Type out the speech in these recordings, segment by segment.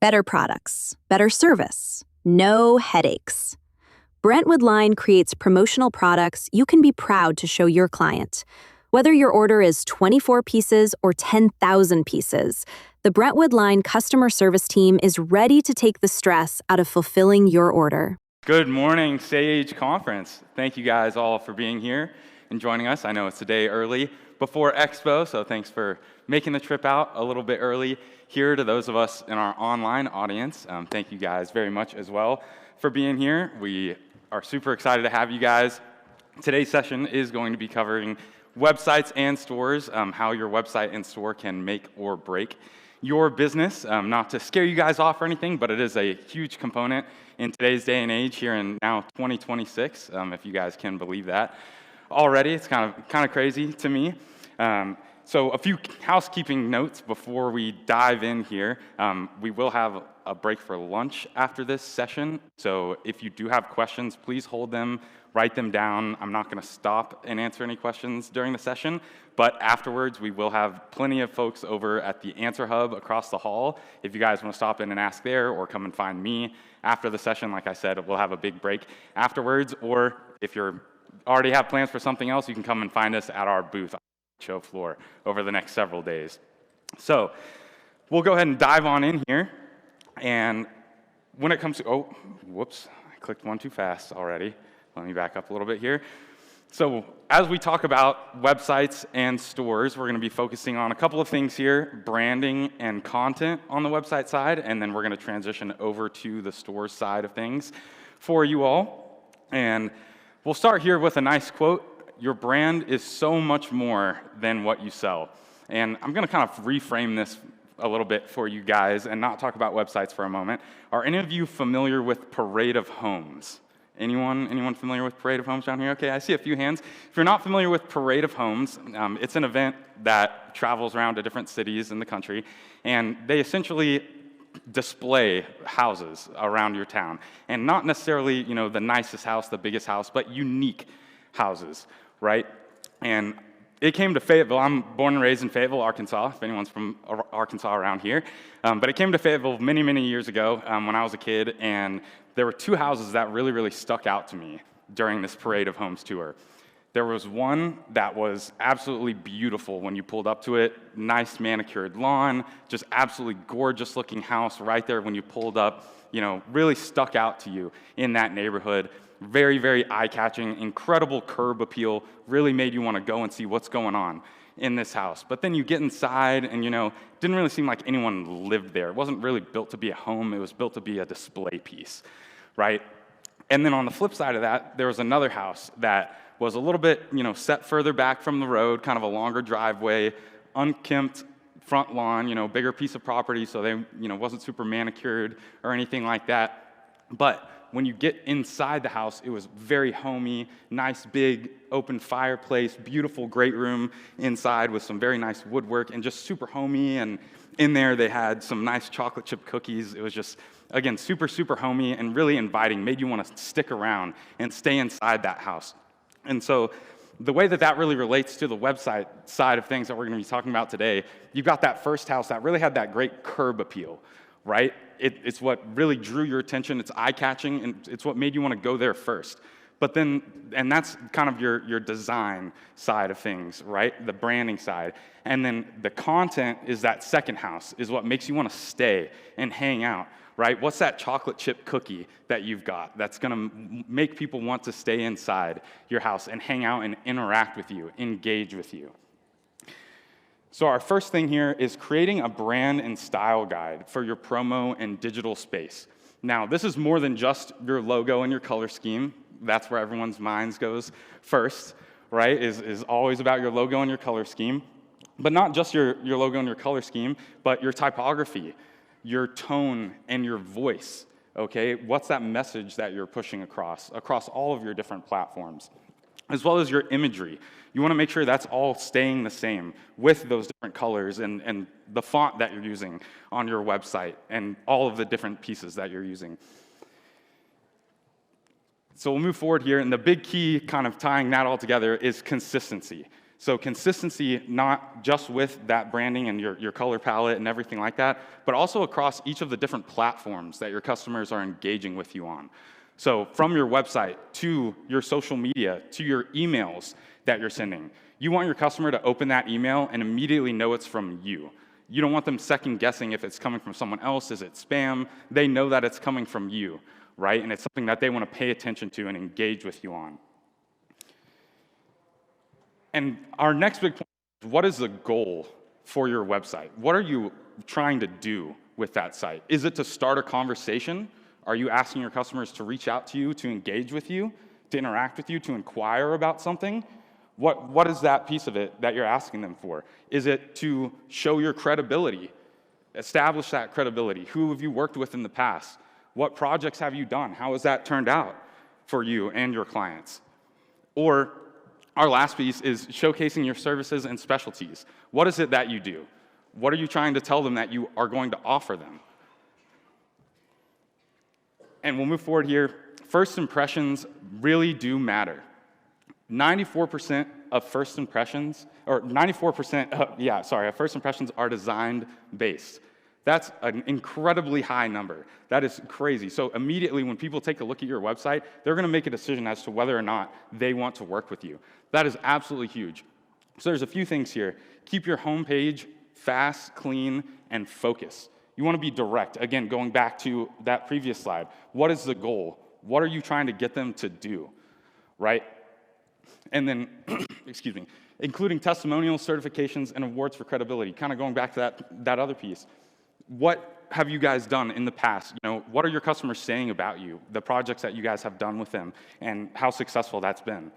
Better products, better service, no headaches. Brentwood Line creates promotional products you can be proud to show your client. Whether your order is 24 pieces or 10,000 pieces, the Brentwood Line customer service team is ready to take the stress out of fulfilling your order. Good morning, Sage Conference. Thank you guys all for being here and joining us. I know it's a day early before Expo, so thanks for making the trip out a little bit early. Here to those of us in our online audience, thank you guys very much as well for being here. We are super excited to have you guys. Today's session is going to be covering websites and stores, how your website and store can make or break your business. Not to scare you guys off or anything, but it is a huge component in today's day and age here in now 2026, if you guys can believe that. Already, it's kind of crazy to me. So a few housekeeping notes before we dive in here. We will have a break for lunch after this session. So if you do have questions, please hold them, write them down. I'm not going to stop and answer any questions during the session, but afterwards we will have plenty of folks over at the Answer Hub across the hall. If you guys want to stop in and ask there or come and find me after the session, like I said, we'll have a big break afterwards. Or if you already have plans for something else, you can come and find us at our booth show floor over the next several days. So we'll go ahead and dive on in here. And when it comes to, oh, whoops, I clicked one too fast already. Let me back up a little bit here. So as we talk about websites and stores, we're going to be focusing on a couple of things here, branding and content on the website side, and then we're going to transition over to the store side of things for you all. And we'll start here with a nice quote. Your brand is so much more than what you sell. And I'm going to kind of reframe this a little bit for you guys and not talk about websites for a moment. Are any of you familiar with Parade of Homes? Anyone familiar with Parade of Homes down here? Okay, I see a few hands. If you're not familiar with Parade of Homes, it's an event that travels around to different cities in the country, and they essentially display houses around your town. And not necessarily, the nicest house, the biggest house, but unique houses, right? And it came to Fayetteville. I'm born and raised in Fayetteville, Arkansas, if anyone's from Arkansas around here. But it came to Fayetteville many, many years ago when I was a kid, and there were two houses that really, really stuck out to me during this Parade of Homes tour. There was one that was absolutely beautiful when you pulled up to it, nice manicured lawn, just absolutely gorgeous looking house right there when you pulled up, really stuck out to you in that neighborhood. Very, very eye-catching, incredible curb appeal, really made you want to go and see what's going on in this house. But then you get inside and, didn't really seem like anyone lived there. It wasn't really built to be a home, it was built to be a display piece, right? And then on the flip side of that, there was another house that was a little bit, set further back from the road, kind of a longer driveway, unkempt front lawn, bigger piece of property, so they, wasn't super manicured or anything like that. But when you get inside the house, it was very homey, nice big open fireplace, beautiful great room inside with some very nice woodwork and just super homey. And in there they had some nice chocolate chip cookies. It was just, again, super, super homey and really inviting, made you want to stick around and stay inside that house. And so the way that really relates to the website side of things that we're going to be talking about today, you've got that first house that really had that great curb appeal, right? It's what really drew your attention. It's eye-catching, and it's what made you want to go there first. But then, and that's kind of your design side of things, right? The branding side. And then the content is that second house, is what makes you want to stay and hang out, right? What's that chocolate chip cookie that you've got that's going to make people want to stay inside your house and hang out and interact with you, engage with you? So our first thing here is creating a brand and style guide for your promo and digital space. Now, this is more than just your logo and your color scheme. That's where everyone's minds goes first, right? Is always about your logo and your color scheme. But not just your logo and your color scheme, but your typography, your tone, and your voice, okay? What's that message that you're pushing across all of your different platforms? As well as your imagery. You want to make sure that's all staying the same with those different colors and the font that you're using on your website and all of the different pieces that you're using. So we'll move forward here, and the big key kind of tying that all together is consistency. So consistency, not just with that branding and your color palette and everything like that, but also across each of the different platforms that your customers are engaging with you on. So from your website to your social media to your emails that you're sending, you want your customer to open that email and immediately know it's from you. You don't want them second guessing if it's coming from someone else, is it spam? They know that it's coming from you, right? And it's something that they want to pay attention to and engage with you on. And our next big point is, what is the goal for your website? What are you trying to do with that site? Is it to start a conversation? Are you asking your customers to reach out to you, to engage with you, to interact with you, to inquire about something? What is that piece of it that you're asking them for? Is it to show your credibility, establish that credibility? Who have you worked with in the past? What projects have you done? How has that turned out for you and your clients? Or our last piece is showcasing your services and specialties. What is it that you do? What are you trying to tell them that you are going to offer them? And we'll move forward here. First impressions really do matter. 94% of first impressions, or 94%, of first impressions are designed based. That's an incredibly high number. That is crazy. So immediately when people take a look at your website, they're going to make a decision as to whether or not they want to work with you. That is absolutely huge. So there's a few things here. Keep your homepage fast, clean, and focused. You want to be direct. Again, going back to that previous slide. What is the goal? What are you trying to get them to do, right? And then, excuse me, including testimonials, certifications, and awards for credibility. Kind of going back to that other piece. What have you guys done in the past? What are your customers saying about you, the projects that you guys have done with them, and how successful that's been?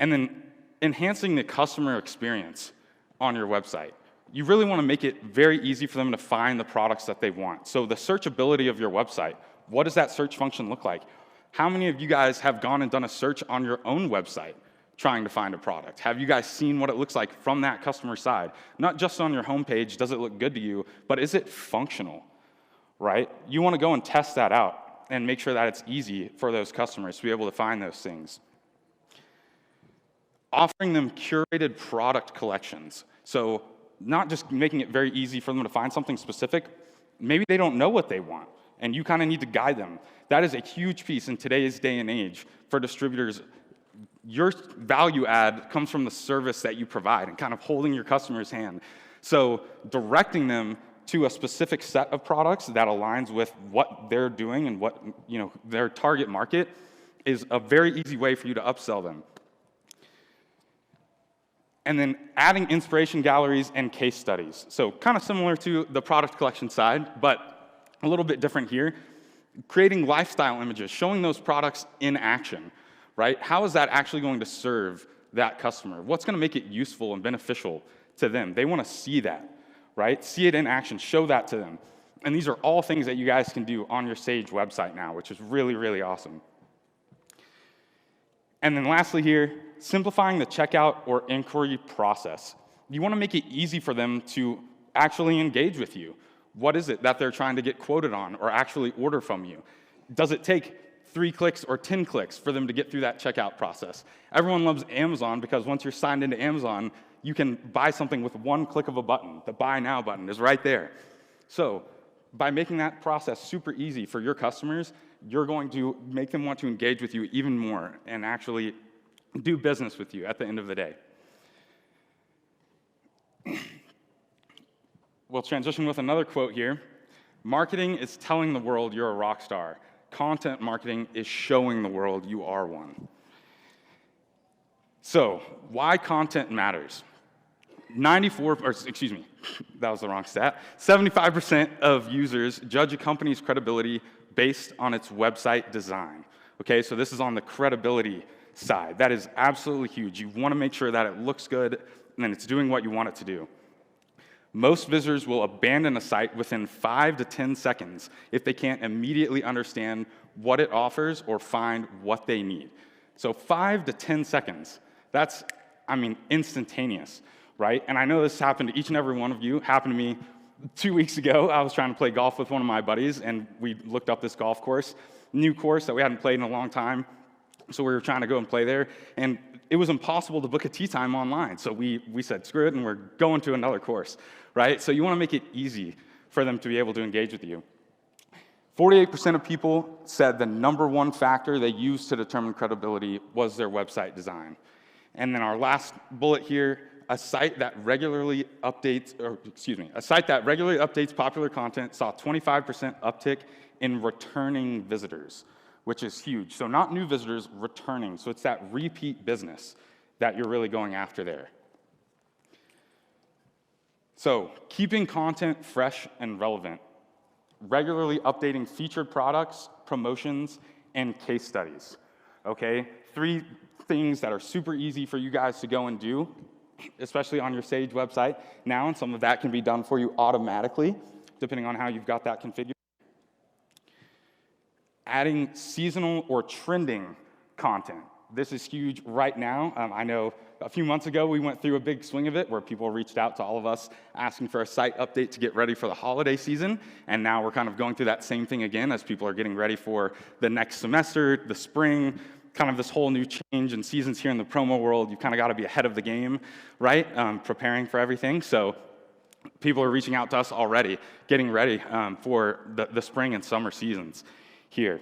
And then enhancing the customer experience on your website. You really want to make it very easy for them to find the products that they want. So the searchability of your website, what does that search function look like? How many of you guys have gone and done a search on your own website trying to find a product? Have you guys seen what it looks like from that customer side? Not just on your homepage, does it look good to you, but is it functional, right? You want to go and test that out and make sure that it's easy for those customers to be able to find those things. Offering them curated product collections. So not just making it very easy for them to find something specific. Maybe they don't know what they want, and you kind of need to guide them. That is a huge piece in today's day and age for distributors. Your value add comes from the service that you provide and kind of holding your customer's hand. So directing them to a specific set of products that aligns with what they're doing and what their target market is a very easy way for you to upsell them. And then adding inspiration galleries and case studies. So kind of similar to the product collection side, but a little bit different here. Creating lifestyle images, showing those products in action, right? How is that actually going to serve that customer? What's going to make it useful and beneficial to them? They want to see that, right? See it in action, show that to them. And these are all things that you guys can do on your Sage website now, which is really, really awesome. And then lastly here, simplifying the checkout or inquiry process. You want to make it easy for them to actually engage with you. What is it that they're trying to get quoted on or actually order from you? Does it take 3 clicks or 10 clicks for them to get through that checkout process? Everyone loves Amazon because once you're signed into Amazon, you can buy something with one click of a button. The Buy Now button is right there. So by making that process super easy for your customers, you're going to make them want to engage with you even more and actually do business with you at the end of the day. We'll transition with another quote here. Marketing is telling the world you're a rock star. Content marketing is showing the world you are one. So, why content matters? 75% of users judge a company's credibility based on its website design. Okay, so this is on the credibility side. That is absolutely huge. You want to make sure that it looks good and it's doing what you want it to do. Most visitors will abandon a site within 5 to 10 seconds if they can't immediately understand what it offers or find what they need. So 5 to 10 seconds, that's, instantaneous, right? And I know this happened to each and every one of you. It happened to me 2 weeks ago. I was trying to play golf with one of my buddies, and we looked up this golf course, new course that we hadn't played in a long time. So we were trying to go and play there, and it was impossible to book a tea time online. So we said, screw it, and we're going to another course, right? So you want to make it easy for them to be able to engage with you. 48% of people said the number one factor they used to determine credibility was their website design. And then our last bullet here, a site that regularly updates popular content saw 25% uptick in returning visitors, which is huge. So not new visitors, returning. So it's that repeat business that you're really going after there. So keeping content fresh and relevant, regularly updating featured products, promotions, and case studies, okay? 3 things that are super easy for you guys to go and do, especially on your Sage website now, and some of that can be done for you automatically, depending on how you've got that configured. Adding seasonal or trending content. This is huge right now. I know a few months ago we went through a big swing of it where people reached out to all of us asking for a site update to get ready for the holiday season, and now we're kind of going through that same thing again as people are getting ready for the next semester, the spring, kind of this whole new change in seasons here in the promo world. You've kind of got to be ahead of the game, right? Preparing for everything. So people are reaching out to us already, getting ready for the spring and summer seasons here.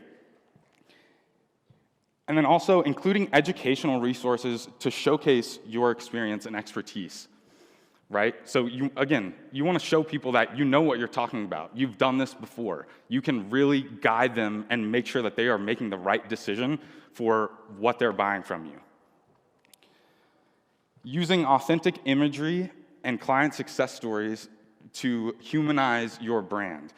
And then also including educational resources to showcase your experience and expertise, right? So you want to show people that you know what you're talking about. You've done this before. You can really guide them and make sure that they are making the right decision for what they're buying from you. Using authentic imagery and client success stories to humanize your brand.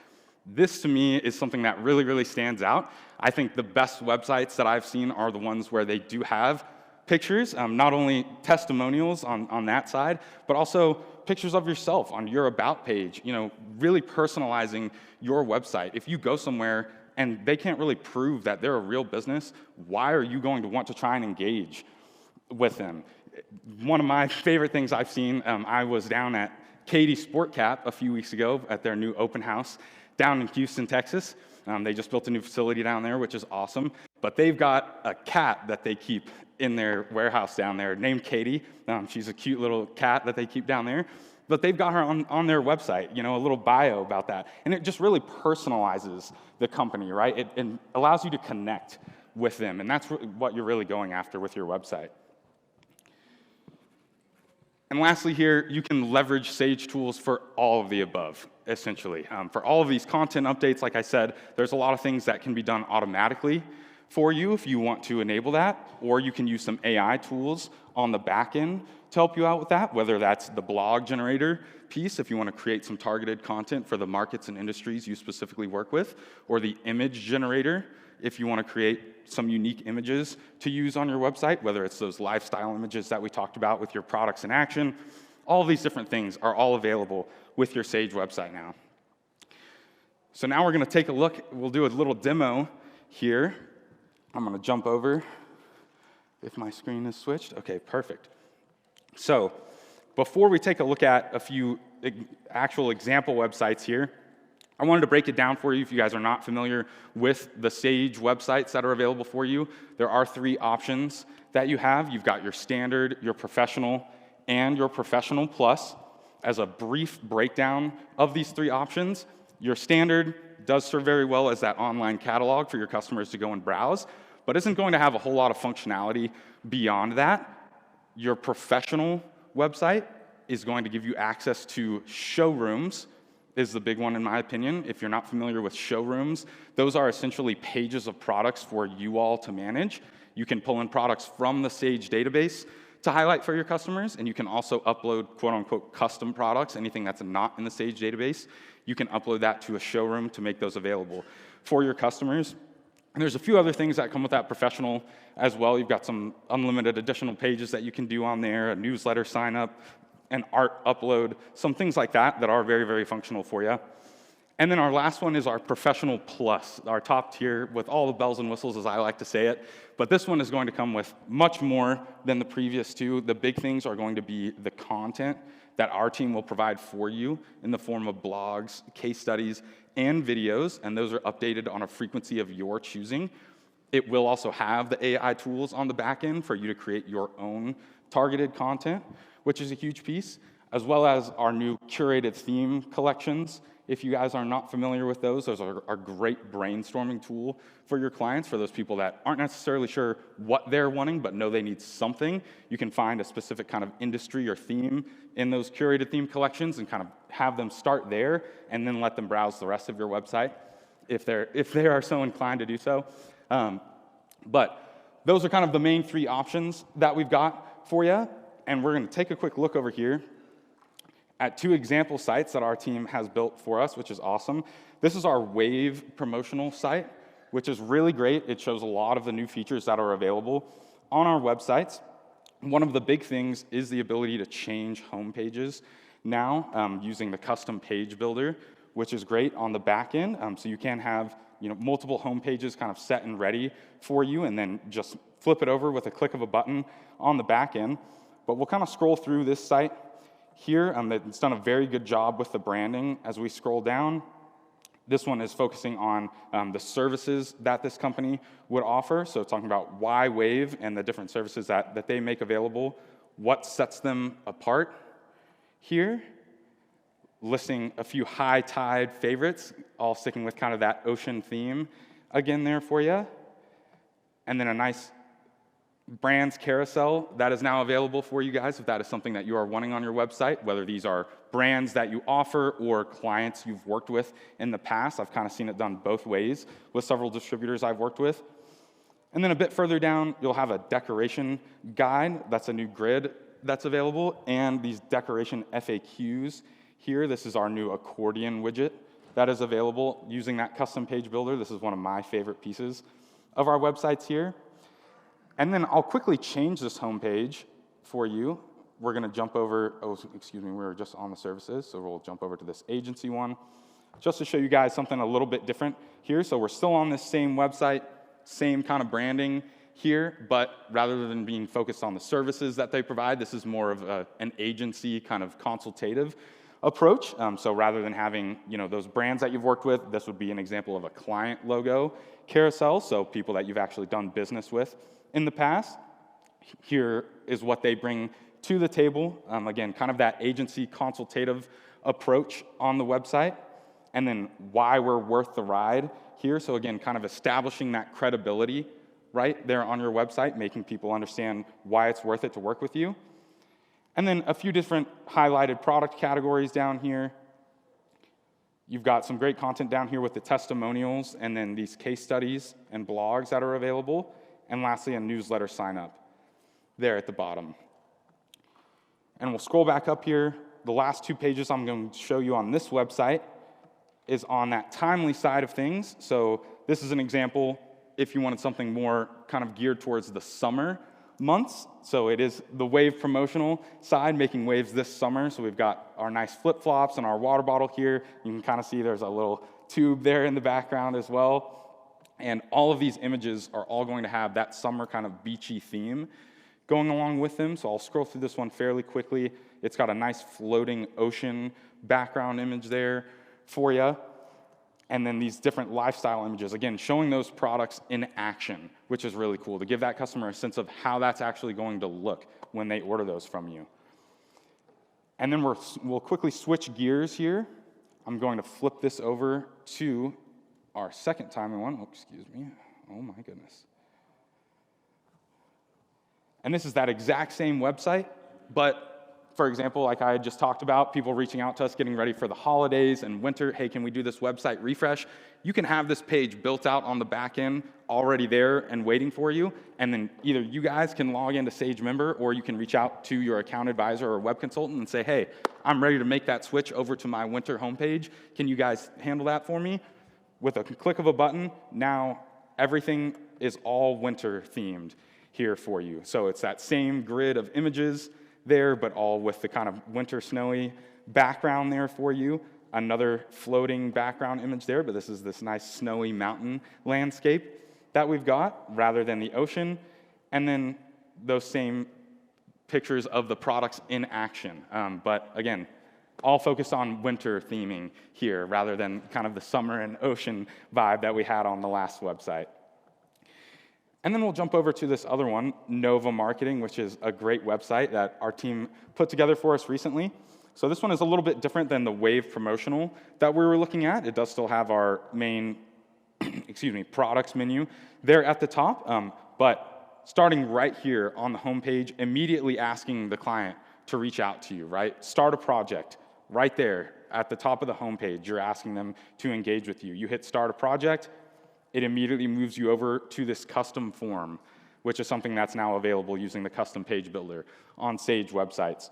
This, to me, is something that really, really stands out. I think the best websites that I've seen are the ones where they do have pictures, not only testimonials on that side, but also pictures of yourself on your About page, really personalizing your website. If you go somewhere and they can't really prove that they're a real business, why are you going to want to try and engage with them? One of my favorite things I've seen, I was down at Katie Sport Cap a few weeks ago at their new open house down in Houston, Texas. They just built a new facility down there, which is awesome. But they've got a cat that they keep in their warehouse down there named Katie. She's a cute little cat that they keep down there. But they've got her on their website, a little bio about that. And it just really personalizes the company, right? It allows you to connect with them. And that's what you're really going after with your website. And lastly here, you can leverage Sage tools for all of the above, essentially. For all of these content updates, like I said, there's a lot of things that can be done automatically for you if you want to enable that, or you can use some AI tools on the back end to help you out with that, whether that's the blog generator piece, if you want to create some targeted content for the markets and industries you specifically work with, or the image generator, if you want to create some unique images to use on your website, whether it's those lifestyle images that we talked about with your products in action. All of these different things are all available with your Sage website now. So now we're going to take a look. We'll do a little demo here. I'm going to jump over if my screen is switched. Okay, perfect. So before we take a look at a few actual example websites here, I wanted to break it down for you if you guys are not familiar with the Sage websites that are available for you. There are 3 options that you have. You've got your standard, your professional, and your professional plus. As a brief breakdown of these 3 options, your standard does serve very well as that online catalog for your customers to go and browse, but isn't going to have a whole lot of functionality beyond that. Your professional website is going to give you access to showrooms, is the big one in my opinion. If you're not familiar with showrooms, those are essentially pages of products for you all to manage. You can pull in products from the Sage database to highlight for your customers, and you can also upload quote-unquote custom products, anything that's not in the Sage database. You can upload that to a showroom to make those available for your customers. And there's a few other things that come with that professional as well. You've got some unlimited additional pages that you can do on there, a newsletter sign up, an art upload, some things like that that are very, very functional for you. And then our last one is our Professional Plus, our top tier with all the bells and whistles, as I like to say it. But this one is going to come with much more than the previous 2. The big things are going to be the content that our team will provide for you in the form of blogs, case studies, and videos, and those are updated on a frequency of your choosing. It will also have the AI tools on the back end for you to create your own targeted content, which is a huge piece, as well as our new curated theme collections. If you guys are not familiar with those are a great brainstorming tool for your clients, for those people that aren't necessarily sure what they're wanting, but know they need something. You can find a specific kind of industry or theme in those curated theme collections and kind of have them start there, and then let them browse the rest of your website if they are so inclined to do so. But those are kind of the main three options that we've got for you, and we're going to take a quick look over here at two example sites that our team has built for us, which is awesome. This is our Wave promotional site, which is really great. It shows a lot of the new features that are available on our websites. One of the big things is the ability to change home pages now using the custom page builder, which is great on the back end. So you can have multiple home pages kind of set and ready for you, and then just flip it over with a click of a button on the back end. But we'll kind of scroll through this site here. It's done a very good job with the branding. As we scroll down, this one is focusing on the services that this company would offer. So talking about why Wave and the different services that they make available, what sets them apart here. Listing a few high tide favorites, all sticking with kind of that ocean theme again there for you. And then a nice brands carousel that is now available for you guys if that is something that you are wanting on your website, whether these are brands that you offer or clients you've worked with in the past. I've kind of seen it done both ways with several distributors I've worked with. And then a bit further down, you'll have a decoration guide. That's a new grid that's available, and these decoration FAQs here. This is our new accordion widget that is available using that custom page builder. This is one of my favorite pieces of our websites here. And then I'll quickly change this homepage for you. We're going to jump over, we were just on the services, so we'll jump over to this agency one, just to show you guys something a little bit different here. So we're still on this same website, same kind of branding here, but rather than being focused on the services that they provide, this is more of an agency kind of consultative approach. So rather than having those brands that you've worked with, this would be an example of a client logo carousel, so people that you've actually done business with in the past. Here is what they bring to the table. Again, kind of that agency consultative approach on the website, and then why we're worth the ride here. So again, kind of establishing that credibility right there on your website, making people understand why it's worth it to work with you. And then a few different highlighted product categories down here. You've got some great content down here with the testimonials, and then these case studies and blogs that are available. And lastly, a newsletter sign up there at the bottom. And we'll scroll back up here. The last two pages I'm going to show you on this website is on that timely side of things. So this is an example if you wanted something more kind of geared towards the summer months. So it is the Wave promotional side, making waves this summer. So we've got our nice flip-flops and our water bottle here. You can kind of see there's a little tube there in the background as well. And all of these images are all going to have that summer kind of beachy theme going along with them. So I'll scroll through this one fairly quickly. It's got a nice floating ocean background image there for you. And then these different lifestyle images, again, showing those products in action, which is really cool, to give that customer a sense of how that's actually going to look when they order those from you. And then we'll quickly switch gears here. I'm going to flip this over to our second timely one. Oh, excuse me. Oh, my goodness. And this is that exact same website, but for example, like I had just talked about, people reaching out to us, getting ready for the holidays and winter. Hey, can we do this website refresh? You can have this page built out on the back end, already there and waiting for you. And then either you guys can log into Sage Member, or you can reach out to your account advisor or web consultant and say, hey, I'm ready to make that switch over to my winter homepage. Can you guys handle that for me? With a click of a button, now everything is all winter themed here for you. So it's that same grid of images there, but all with the kind of winter snowy background there for you. Another floating background image there, but this is this nice snowy mountain landscape that we've got rather than the ocean. And then those same pictures of the products in action. But again, all focused on winter theming here rather than kind of the summer and ocean vibe that we had on the last website. And then we'll jump over to this other one, Nova Marketing, which is a great website that our team put together for us recently. So this one is a little bit different than the Wave Promotional that we were looking at. It does still have our main, products menu there at the top, but starting right here on the homepage, immediately asking the client to reach out to you, right? Start a project right there at the top of the homepage. You're asking them to engage with you. You hit start a project, it immediately moves you over to this custom form, which is something that's now available using the custom page builder on Sage websites.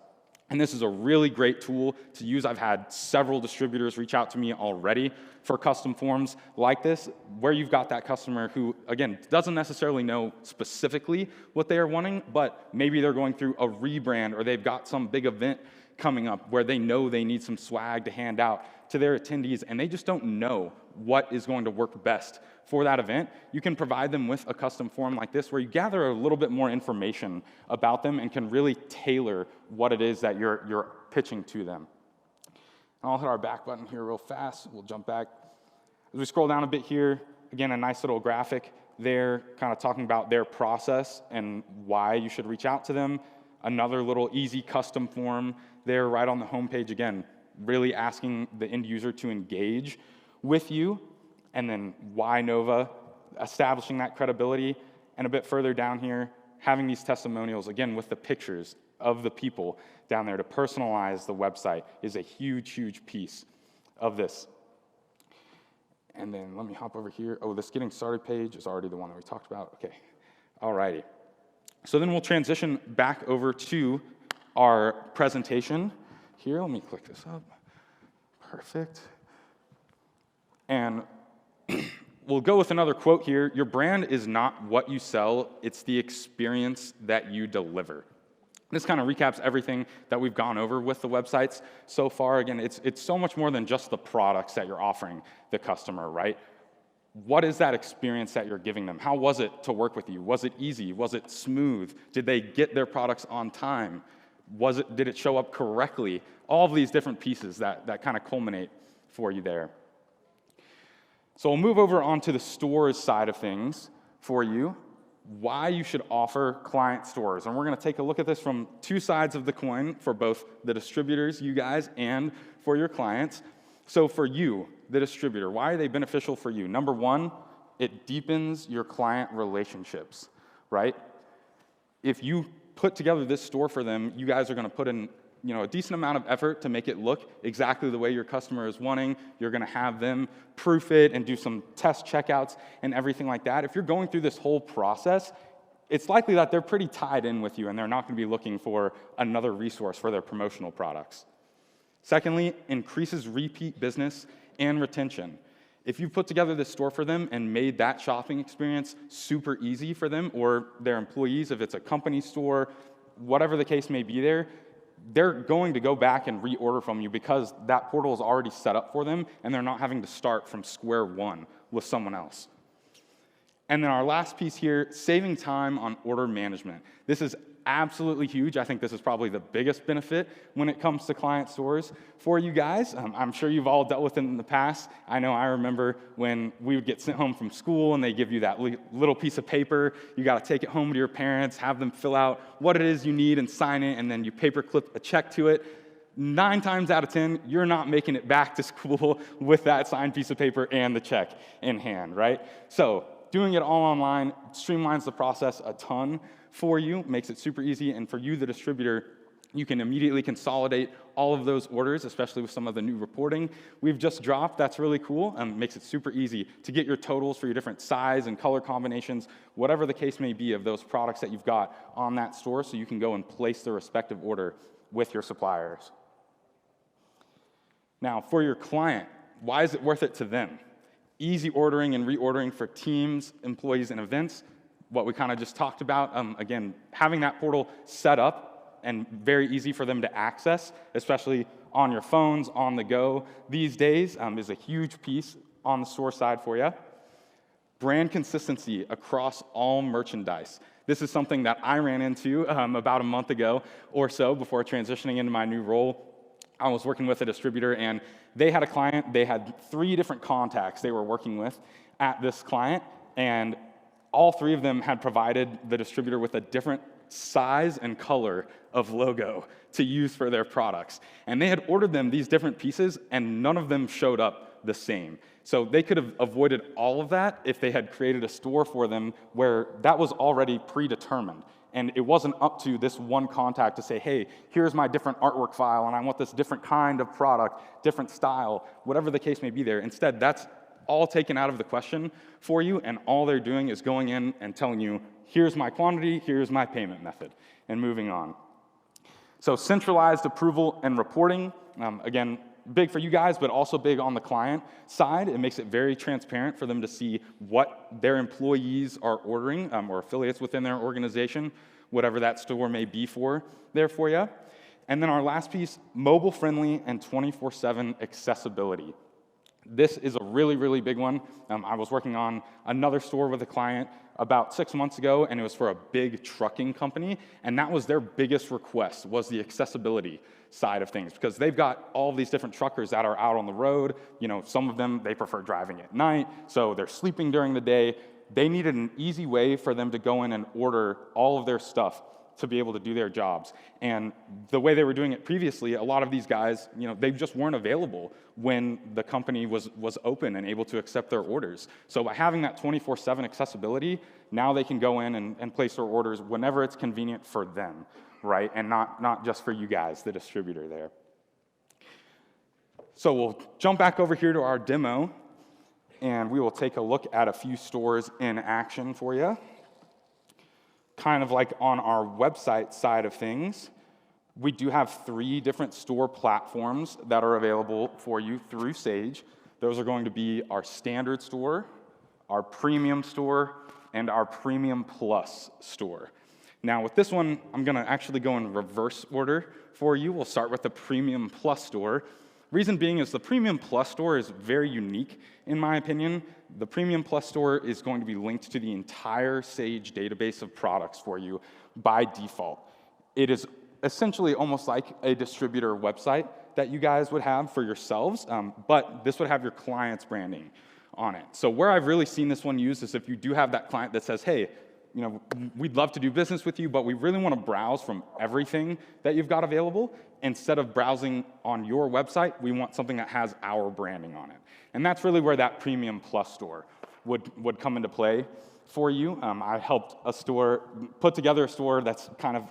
And this is a really great tool to use. I've had several distributors reach out to me already for custom forms like this, where you've got that customer who, again, doesn't necessarily know specifically what they are wanting, but maybe they're going through a rebrand or they've got some big event coming up where they know they need some swag to hand out to their attendees, and they just don't know what is going to work best for that event. You can provide them with a custom form like this where you gather a little bit more information about them and can really tailor what it is that you're pitching to them. And I'll hit our back button here real fast. We'll jump back. As we scroll down a bit here, again, a nice little graphic there kind of talking about their process and why you should reach out to them. Another little easy custom form there right on the homepage, again, really asking the end user to engage with you, and then why Nova, establishing that credibility, and a bit further down here, having these testimonials, again, with the pictures of the people down there to personalize the website is a huge, huge piece of this. And then let me hop over here. Oh, this getting started page is already the one that we talked about. Okay, all righty. So then we'll transition back over to our presentation here. Let me click this up. Perfect. And we'll go with another quote here. Your brand is not what you sell, it's the experience that you deliver. This kind of recaps everything that we've gone over with the websites so far. Again, it's so much more than just the products that you're offering the customer, right? What is that experience that you're giving them? How was it to work with you? Was it easy? Was it smooth? Did they get their products on time? Did it show up correctly? All of these different pieces that kind of culminate for you there. So we'll move over onto the stores side of things for you, why you should offer client stores. And we're going to take a look at this from two sides of the coin for both the distributors, you guys, and for your clients. So for you, the distributor, why are they beneficial for you? Number one, it deepens your client relationships, right? If you put together this store for them, you guys are going to put in a decent amount of effort to make it look exactly the way your customer is wanting. You're going to have them proof it and do some test checkouts and everything like that. If you're going through this whole process, it's likely that they're pretty tied in with you and they're not going to be looking for another resource for their promotional products. Secondly, increases repeat business and retention. If you put together this store for them and made that shopping experience super easy for them or their employees, if it's a company store, whatever the case may be there, they're going to go back and reorder from you because that portal is already set up for them and they're not having to start from square one with someone else. And then our last piece here, saving time on order management. This is absolutely huge. I think this is probably the biggest benefit when it comes to client stores for you guys. I'm sure you've all dealt with it in the past. I know I remember when we would get sent home from school and they give you that little piece of paper. You got to take it home to your parents, have them fill out what it is you need and sign it, and then you paper clip a check to it. 9 times out of 10, you're not making it back to school with that signed piece of paper and the check in hand, right? So doing it all online streamlines the process a ton for you, makes it super easy, and for you, the distributor, you can immediately consolidate all of those orders, especially with some of the new reporting we've just dropped. That's really cool, makes it super easy to get your totals for your different size and color combinations, whatever the case may be of those products that you've got on that store, so you can go and place the respective order with your suppliers. Now, for your client, why is it worth it to them? Easy ordering and reordering for teams, employees, and events. What we kind of just talked about, again, having that portal set up and very easy for them to access, especially on your phones, on the go these days, is a huge piece on the store side for you. Brand consistency across all merchandise. This is something that I ran into about a month ago or so before transitioning into my new role. I was working with a distributor, and they had a client. They had 3 different contacts they were working with at this client, and all three of them had provided the distributor with a different size and color of logo to use for their products. And they had ordered them these different pieces, and none of them showed up the same. So they could have avoided all of that if they had created a store for them where that was already predetermined. And it wasn't up to this one contact to say, hey, here's my different artwork file, and I want this different kind of product, different style, whatever the case may be there. Instead, that's all taken out of the question for you, and all they're doing is going in and telling you, here's my quantity, here's my payment method, and moving on. So centralized approval and reporting, again, big for you guys, but also big on the client side. It makes it very transparent for them to see what their employees are ordering, or affiliates within their organization, whatever that store may be for there for you. And then our last piece, mobile-friendly and 24/7 accessibility. This is a really, really big one. I was working on another store with a client about 6 months ago, and it was for a big trucking company, and that was their biggest request, was the accessibility side of things, because they've got all these different truckers that are out on the road. You know, some of them, they prefer driving at night, so they're sleeping during the day. They needed an easy way for them to go in and order all of their stuff to be able to do their jobs. And the way they were doing it previously, a lot of these guys, you know, they just weren't available when the company was open and able to accept their orders. So by having that 24/7 accessibility, now they can go in and place their orders whenever it's convenient for them, right? And not just for you guys, the distributor there. So we'll jump back over here to our demo, and we will take a look at a few stores in action for you. Kind of like on our website side of things, we do have 3 different store platforms that are available for you through Sage. Those are going to be our standard store, our premium store, and our premium plus store. Now with this one, I'm gonna actually go in reverse order for you. We'll start with the premium plus store. Reason being is the Premium Plus store is very unique, in my opinion. The Premium Plus store is going to be linked to the entire Sage database of products for you by default. It is essentially almost like a distributor website that you guys would have for yourselves, but this would have your client's branding on it. So where I've really seen this one used is if you do have that client that says, hey, you know, we'd love to do business with you, but we really want to browse from everything that you've got available. Instead of browsing on your website, we want something that has our branding on it. And that's really where that Premium Plus store would come into play for you. I helped a store put together a store that's kind of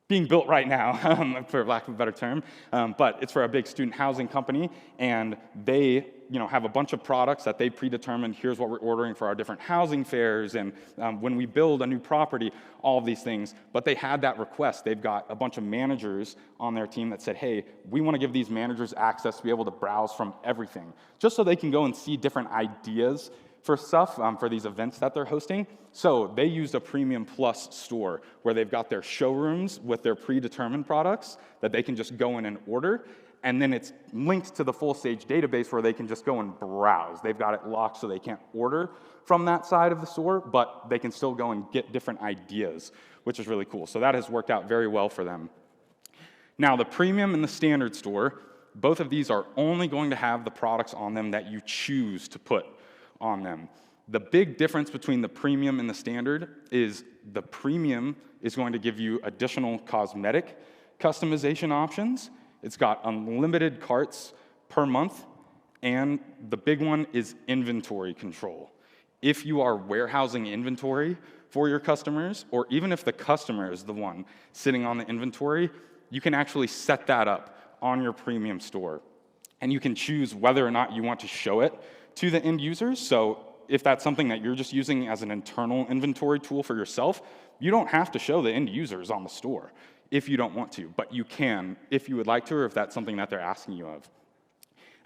being built right now, for lack of a better term, but it's for a big student housing company, and they have a bunch of products that they predetermined. Here's what we're ordering for our different housing fairs, and when we build a new property, all of these things. But they had that request. They've got a bunch of managers on their team that said, hey, we want to give these managers access to be able to browse from everything, just so they can go and see different ideas for stuff, for these events that they're hosting. So they used a Premium Plus store where they've got their showrooms with their predetermined products that they can just go in and order, and then it's linked to the full Sage database where they can just go and browse. They've got it locked so they can't order from that side of the store, but they can still go and get different ideas, which is really cool. So that has worked out very well for them. Now, the Premium and the Standard store, both of these are only going to have the products on them that you choose to put on them. The big difference between the Premium and the Standard is the Premium is going to give you additional cosmetic customization options. It's got unlimited carts per month, and the big one is inventory control. If you are warehousing inventory for your customers, or even if the customer is the one sitting on the inventory, you can actually set that up on your Premium store. And you can choose whether or not you want to show it to the end users. So if that's something that you're just using as an internal inventory tool for yourself, you don't have to show the end users on the store if you don't want to, but you can if you would like to, or if that's something that they're asking you of.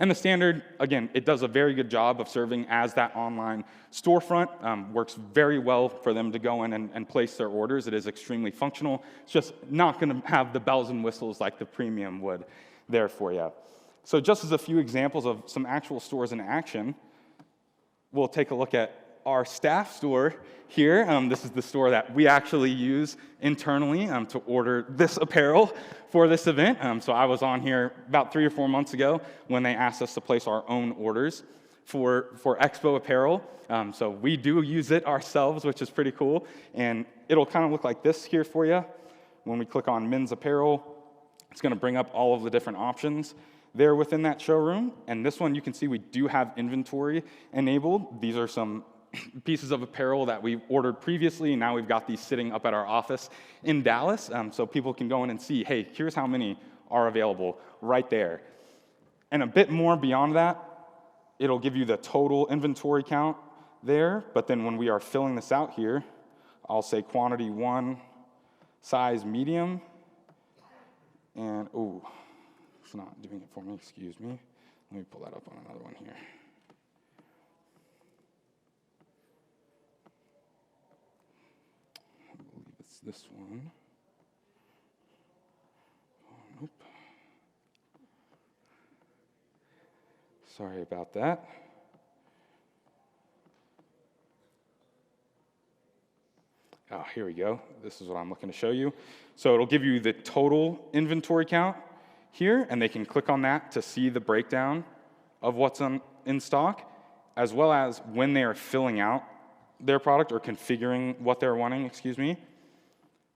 And the Standard, again, it does a very good job of serving as that online storefront. Works very well for them to go in and place their orders. It is extremely functional. It's just not going to have the bells and whistles like the Premium would there for you. So just as a few examples of some actual stores in action, we'll take a look at our staff store here. This is the store that we actually use internally to order this apparel for this event. So I was on here about 3 or 4 months ago when they asked us to place our own orders for Expo apparel. So we do use it ourselves, which is pretty cool. And it'll kind of look like this here for you. When we click on men's apparel, it's going to bring up all of the different options there within that showroom. And this one, you can see we do have inventory enabled. These are some pieces of apparel that we ordered previously, and now we've got these sitting up at our office in Dallas, so people can go in and see, hey, here's how many are available right there. And a bit more beyond that, it'll give you the total inventory count there, but then when we are filling this out here, I'll say quantity 1, size medium, and, oh, it's not doing it for me, excuse me. Let me pull that up on another one here. This one. Oh, nope. Sorry about that. Oh, here we go. This is what I'm looking to show you. So it'll give you the total inventory count here, and they can click on that to see the breakdown of what's in stock, as well as when they are filling out their product or configuring what they're wanting,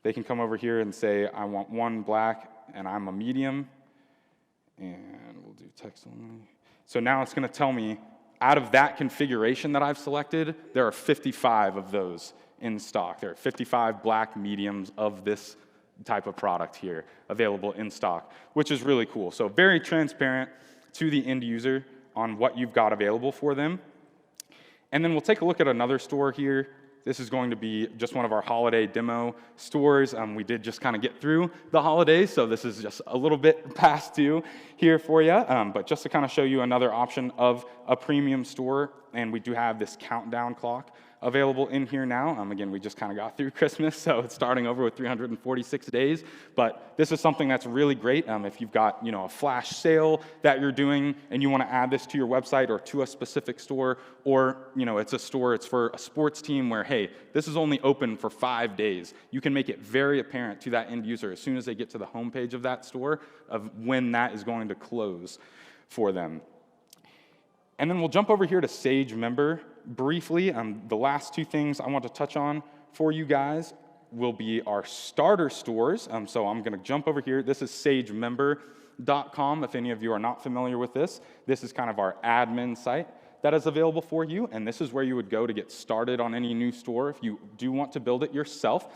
they can come over here and say, I want 1 black, and I'm a medium, and we'll do text only. So now it's going to tell me, out of that configuration that I've selected, there are 55 of those in stock. There are 55 black mediums of this type of product here available in stock, which is really cool. So very transparent to the end user on what you've got available for them. And then we'll take a look at another store here. This is going to be just one of our holiday demo stores. We did just kind of get through the holidays, so this is just a little bit past due here for you. But just to kind of show you another option of a premium store, and we do have this countdown clock available in here now. Again, we just kind of got through Christmas, so it's starting over with 346 days. But this is something that's really great if you've got a flash sale that you're doing and you want to add this to your website or to a specific store, or it's a store, it's for a sports team where, hey, this is only open for 5 days. You can make it very apparent to that end user as soon as they get to the homepage of that store of when that is going to close for them. And then we'll jump over here to Sage Member briefly. The last 2 things I want to touch on for you guys will be our starter stores. So I'm going to jump over here. This is sagemember.com. If any of you are not familiar with this, this is kind of our admin site that is available for you, and this is where you would go to get started on any new store if you do want to build it yourself.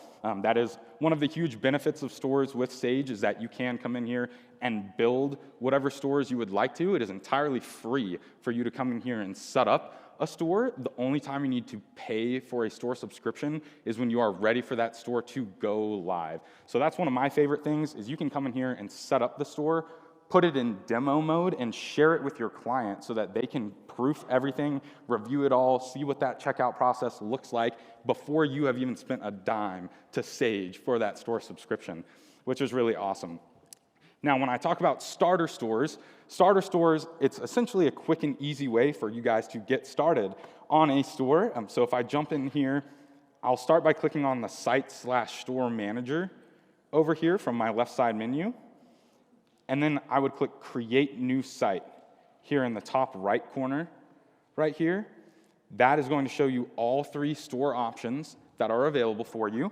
That is one of the huge benefits of stores with Sage, is that you can come in here and build whatever stores you would like to. It is entirely free for you to come in here and set up a store. The only time you need to pay for a store subscription is when you are ready for that store to go live. So that's one of my favorite things, is you can come in here and set up the store, put it in demo mode, and share it with your client so that they can proof everything, review it all, see what that checkout process looks like before you have even spent a dime to Sage for that store subscription, which is really awesome. Now, when I talk about starter stores, it's essentially a quick and easy way for you guys to get started on a store. So if I jump in here, I'll start by clicking on the Site/Store Manager over here from my left side menu. And then I would click Create New Site here in the top right corner right here. That is going to show you all 3 store options that are available for you.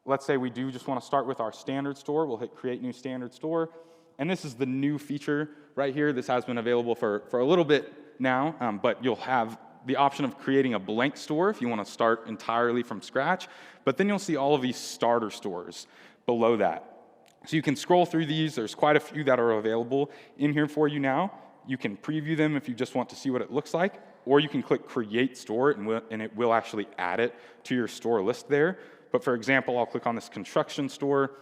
Let's say we do just want to start with our standard store. We'll hit Create New Standard Store. And this is the new feature right here. This has been available for a little bit now, but you'll have the option of creating a blank store if you want to start entirely from scratch. But then you'll see all of these starter stores below that. So you can scroll through these. There's quite a few that are available in here for you now. You can preview them if you just want to see what it looks like, or you can click Create Store, and it will actually add it to your store list there. But for example, I'll click on this construction store.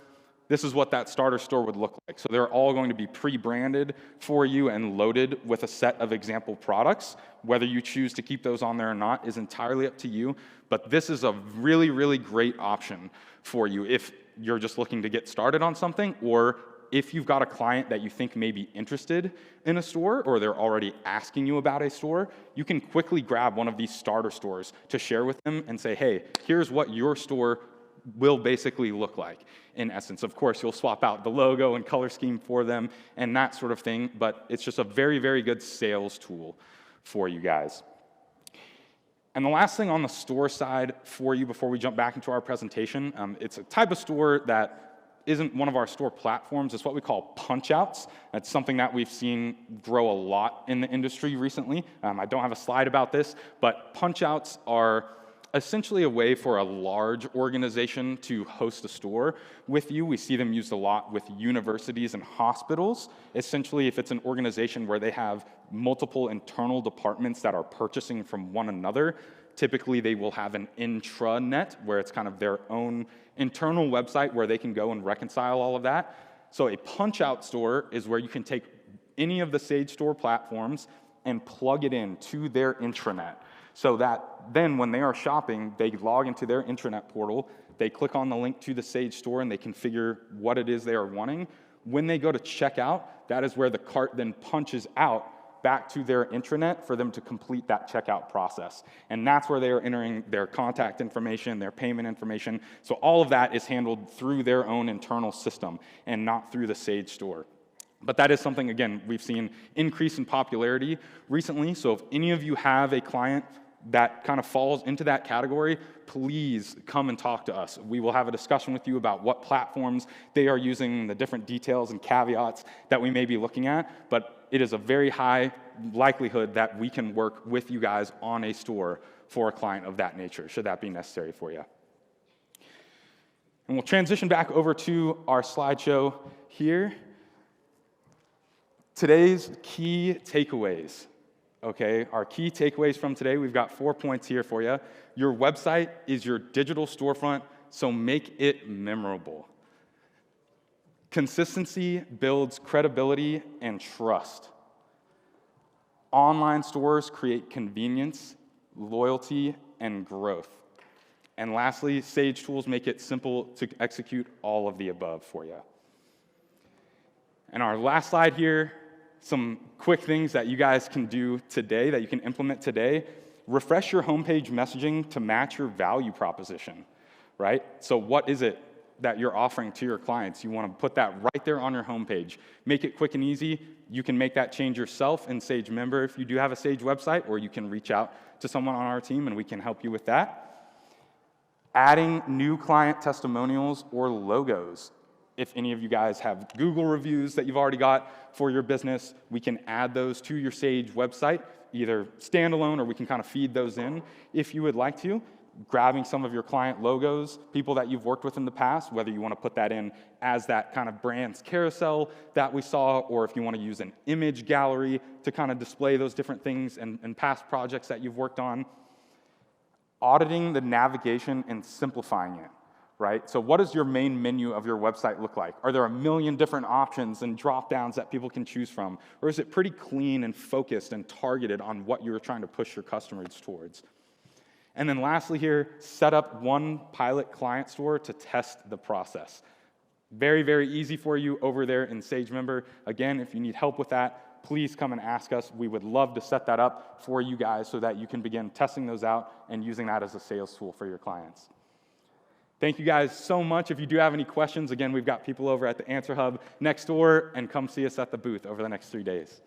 This is what that starter store would look like. So they're all going to be pre-branded for you and loaded with a set of example products. Whether you choose to keep those on there or not is entirely up to you. But this is a really, really great option for you if you're just looking to get started on something, or if you've got a client that you think may be interested in a store, or they're already asking you about a store, you can quickly grab one of these starter stores to share with them and say, hey, here's what your store will basically look like in essence. Of course, you'll swap out the logo and color scheme for them and that sort of thing, but it's just a very, very good sales tool for you guys. And the last thing on the store side for you before we jump back into our presentation, it's a type of store that isn't one of our store platforms. It's what we call punch-outs. That's something that we've seen grow a lot in the industry recently. I don't have a slide about this, but punch-outs are essentially a way for a large organization to host a store with you. We see them used a lot with universities and hospitals. Essentially, if it's an organization where they have multiple internal departments that are purchasing from one another, typically they will have an intranet where it's kind of their own internal website where they can go and reconcile all of that. So a punch-out store is where you can take any of the Sage Store platforms and plug it in to their intranet, so that then when they are shopping, they log into their intranet portal, they click on the link to the Sage Store, and they configure what it is they are wanting. When they go to checkout, that is where the cart then punches out back to their intranet for them to complete that checkout process. And that's where they are entering their contact information, their payment information. So all of that is handled through their own internal system and not through the Sage Store. But that is something, again, we've seen increase in popularity recently. So if any of you have a client that kind of falls into that category, please come and talk to us. We will have a discussion with you about what platforms they are using, the different details and caveats that we may be looking at, but it is a very high likelihood that we can work with you guys on a store for a client of that nature, should that be necessary for you. And we'll transition back over to our slideshow here. Today's key takeaways. Okay, our key takeaways from today, we've got 4 points here for you. Your website is your digital storefront, so make it memorable. Consistency builds credibility and trust. Online stores create convenience, loyalty, and growth. And lastly, Sage tools make it simple to execute all of the above for you. And our last slide here, some quick things that you guys can do today, that you can implement today. Refresh your homepage messaging to match your value proposition, right? So what is it that you're offering to your clients? You want to put that right there on your homepage. Make it quick and easy. You can make that change yourself in Sage Member if you do have a Sage website, or you can reach out to someone on our team and we can help you with that. Adding new client testimonials or logos. If any of you guys have Google reviews that you've already got for your business, we can add those to your Sage website, either standalone or we can kind of feed those in if you would like to. Grabbing some of your client logos, people that you've worked with in the past, whether you want to put that in as that kind of brand's carousel that we saw, or if you want to use an image gallery to kind of display those different things and past projects that you've worked on. Auditing the navigation and simplifying it. Right? So what does your main menu of your website look like? Are there a million different options and drop-downs that people can choose from? Or is it pretty clean and focused and targeted on what you're trying to push your customers towards? And then lastly here, set up one pilot client store to test the process. Very, very easy for you over there in Sage Member. Again, if you need help with that, please come and ask us. We would love to set that up for you guys so that you can begin testing those out and using that as a sales tool for your clients. Thank you guys so much. If you do have any questions, again, we've got people over at the Answer Hub next door, and come see us at the booth over the next 3 days.